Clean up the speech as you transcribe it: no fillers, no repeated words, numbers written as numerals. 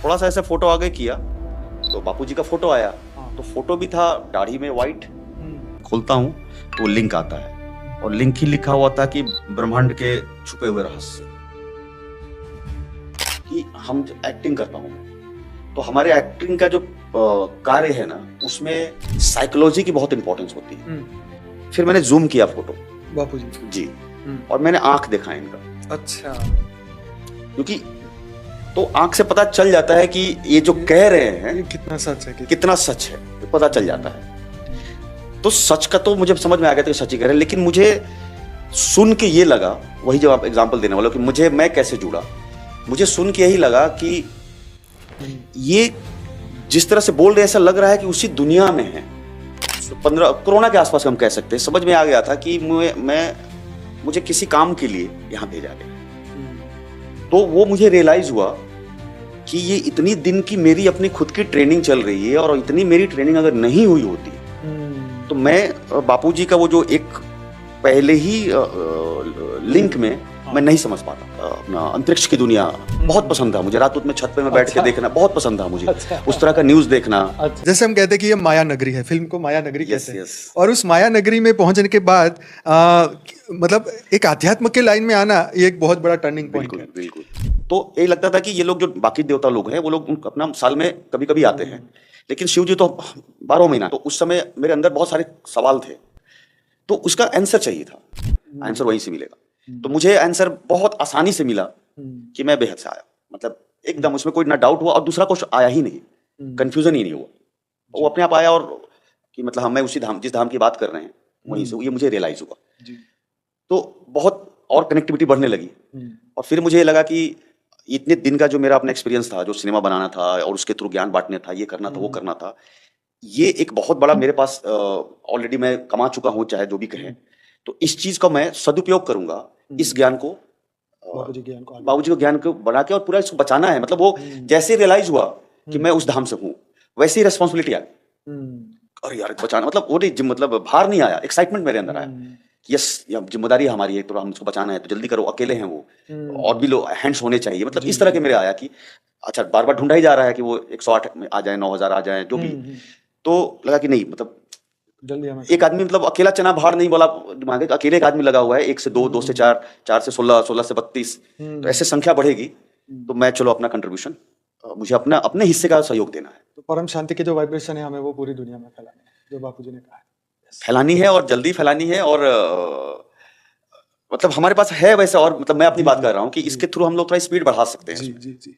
थोड़ा सा ऐसे फोटो आगे किया तो बापूजी का फोटो आया। हाँ। तो फोटो भी था दाढ़ी में वाइट। खोलता हूँ तो लिंक आता है और लिंक ही लिखा हुआ था कि ब्रह्मांड के छुपे हुए रहस्य, कि हम एक्टिंग करता हूँ। तो हमारे एक्टिंग का जो कार्य है ना, उसमें साइकोलॉजी की बहुत इंपॉर्टेंस होती है। फिर मैंने जूम किया फोटो बापूजी जी, और मैंने आंख देखा इनका। अच्छा, क्योंकि तो आंख से पता चल जाता है कि ये जो कह रहे हैं ये कितना सच है, कितना सच है, ये पता चल जाता है। तो सच का तो मुझे समझ में आ गया था कि सच ही कह रहे हैं, लेकिन मुझे सुन के ये लगा, वही जब आप एग्जांपल देने वाला कि मैं कैसे जुड़ा, मुझे सुन के यही लगा कि ये जिस तरह से बोल रहे हैं ऐसा लग रहा है कि उसी दुनिया में है। 15 कोरोना के आसपास हम कह सकते हैं। समझ में आ गया था कि मुझे किसी काम के लिए यहाँ भेजा गया। तो वो मुझे रियलाइज हुआ कि ये इतनी दिन की मेरी अपनी खुद की ट्रेनिंग चल रही है, और इतनी मेरी ट्रेनिंग अगर नहीं हुई होती तो मैं बापूजी का वो जो एक पहले ही लिंक में मैं नहीं समझ पाता। अपना अंतरिक्ष की दुनिया बहुत पसंद था मुझे। रात में छत पे में बैठ के देखना बहुत पसंद था मुझे। उस तरह का न्यूज़ देखना। जैसे हम कहते हैं कि ये माया नगरी है, फिल्म को माया नगरी कहते हैं। यस। और उस माया नगरी में पहुंचने के बाद मतलब एक अध्यात्म के लाइन में आना, ये एक बहुत बड़ा टर्निंग पॉइंट है। बिल्कुल। तो यही लगता था कि ये लोग जो बाकी देवता लोग हैं, वो लोग अपना साल में कभी कभी आते हैं, लेकिन शिव जी तो 12 महीना। तो उस समय मेरे अंदर बहुत सारे सवाल थे, तो उसका आंसर चाहिए था। आंसर वहीं से मिलेगा। तो मुझे आंसर बहुत आसानी से मिला कि मैं बेहद से आया। मतलब एकदम उसमें कोई ना डाउट हुआ, और दूसरा कुछ आया ही नहीं, कंफ्यूजन ही नहीं हुआ। वो अपने आप आया, और कि मतलब हम मैं उसी धाम, जिस धाम की बात कर रहे हैं वहीं से ये मुझे रियलाइज हुआ। तो बहुत और कनेक्टिविटी बढ़ने लगी। और फिर मुझे लगा कि इतने दिन का जो मेरा अपना एक्सपीरियंस था, जो सिनेमा बनाना था और उसके थ्रू ज्ञान बांटने था, ये करना था, वो करना था, ये एक बहुत बड़ा मेरे पास ऑलरेडी मैं कमा चुका हूँ, चाहे जो भी कहें। तो इस चीज का मैं सदुपयोग करूंगा, इस ज्ञान को, बाबूजी को ज्ञान को बढ़ा के, और पूरा इसको बचाना है। मतलब वो जैसे रियलाइज हुआ कि मैं उस धाम से हूँ, वैसे ही रेस्पॉन्सिबिलिटी आ गई। और यार बचाना, मतलब वो नहीं, मतलब भार नहीं आया, एक्साइटमेंट मेरे अंदर आया। यस, जिम्मेदारी हमारी है, तो हम उसको बचाना है, तो जल्दी करो, अकेले हैं वो, और भी लोग हैंड्स होने चाहिए। मतलब इस तरह के मेरे आया कि अच्छा, बार बार ढूंढा ही जा रहा है कि वो 108 में आ जाए, 9000 आ जाए, जो भी। तो लगा कि नहीं, मतलब एक आदमी, मतलब अकेला चना भार नहीं बोला दिमाग, अकेले एक आदमी लगा हुआ है, 1 से 2, 2 से 4, 4 से 16, 16 से 32, तो ऐसे संख्या बढ़ेगी। तो मैं चलो अपना कंट्रीब्यूशन, मुझे अपने हिस्से का सहयोग देना है। तो परम शांति की जो वाइब्रेशन है, हमें वो पूरी दुनिया में फैलानी है, जो बापूजी ने कहा है, फैलानी है, और जल्दी फैलानी है। और मतलब हमारे पास है वैसे, और मतलब मैं अपनी बात कर रहा हूँ कि इसके थ्रू हम लोग थोड़ा स्पीड बढ़ा सकते हैं। जी।